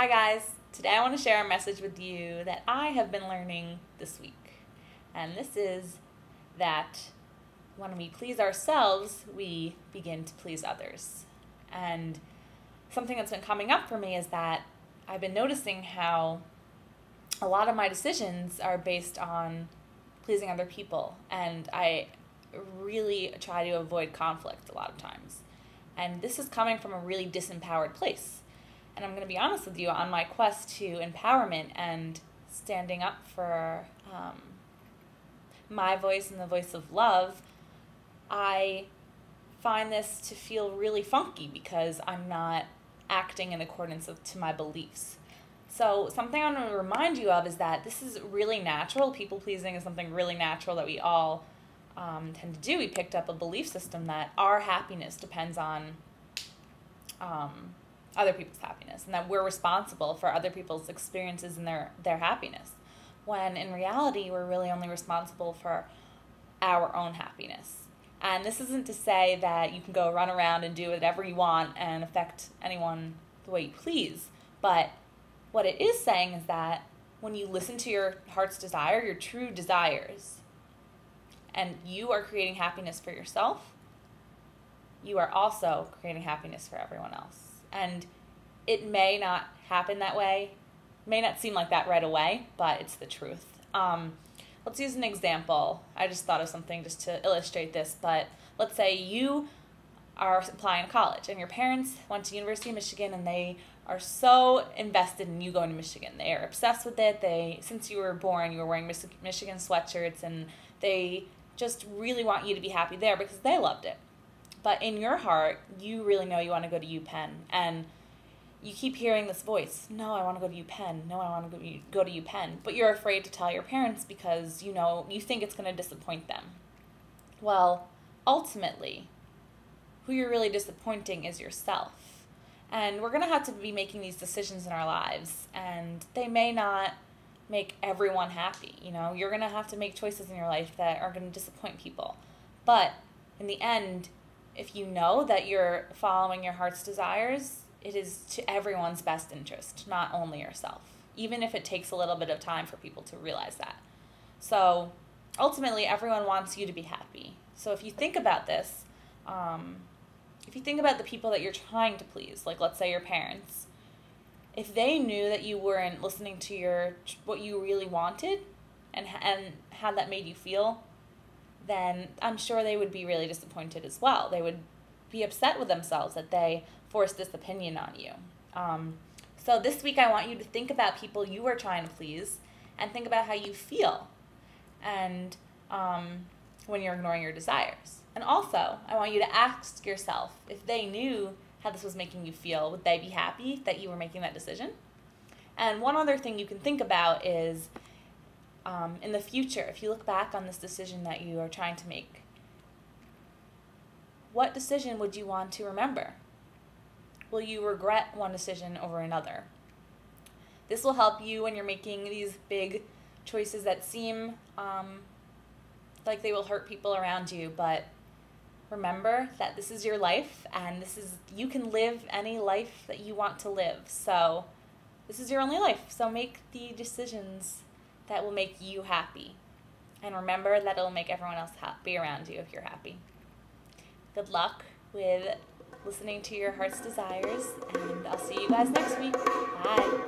Hi guys, today I want to share a message with you that I have been learning this week. And this is that when we please ourselves, we begin to please others. And something that's been coming up for me is that I've been noticing how a lot of my decisions are based on pleasing other people. And I really try to avoid conflict a lot of times. And this is coming from a really disempowered place. And I'm going to be honest with you, on my quest to empowerment and standing up for my voice and the voice of love, I find this to feel really funky because I'm not acting in accordance to my beliefs. So something I want to remind you of is that this is really natural. People pleasing is something really natural that we all tend to do. We picked up a belief system that our happiness depends on other people's happiness, and that we're responsible for other people's experiences and their happiness, when in reality we're really only responsible for our own happiness. And this isn't to say that you can go run around and do whatever you want and affect anyone the way you please, but what it is saying is that when you listen to your heart's desire, your true desires, and you are creating happiness for yourself, you are also creating happiness for everyone else. And it may not happen that way, may not seem like that right away, but it's the truth. Let's use an example. I just thought of something just to illustrate this, but let's say you are applying to college and your parents went to University of Michigan and they are so invested in you going to Michigan. They are obsessed with it. Since you were born, you were wearing Michigan sweatshirts, and they just really want you to be happy there because they loved it. But in your heart, you really know you want to go to UPenn, and you keep hearing this voice, no, I want to go to UPenn, no, I want to go to UPenn, but you're afraid to tell your parents because you think it's going to disappoint them. Well, ultimately, who you're really disappointing is yourself. And we're going to have to be making these decisions in our lives, and they may not make everyone happy. You're going to have to make choices in your life that are going to disappoint people. But in the end, if you know that you're following your heart's desires, it is to everyone's best interest, not only yourself, even if it takes a little bit of time for people to realize that. So ultimately, everyone wants you to be happy. So if you think about this, if you think about the people that you're trying to please, like let's say your parents, if they knew that you weren't listening to what you really wanted and how that made you feel, then I'm sure they would be really disappointed as well. They would be upset with themselves that they forced this opinion on you. So this week I want you to think about people you are trying to please and think about how you feel and when you're ignoring your desires. And also, I want you to ask yourself, if they knew how this was making you feel, would they be happy that you were making that decision? And one other thing you can think about is, in the future, if you look back on this decision that you are trying to make, what decision would you want to remember? Will you regret one decision over another? This will help you when you're making these big choices that seem like they will hurt people around you, but remember that this is your life, and you can live any life that you want to live. So this is your only life, so make the decisions that will make you happy. And remember that it'll make everyone else happy around you if you're happy. Good luck with listening to your heart's desires, and I'll see you guys next week. Bye.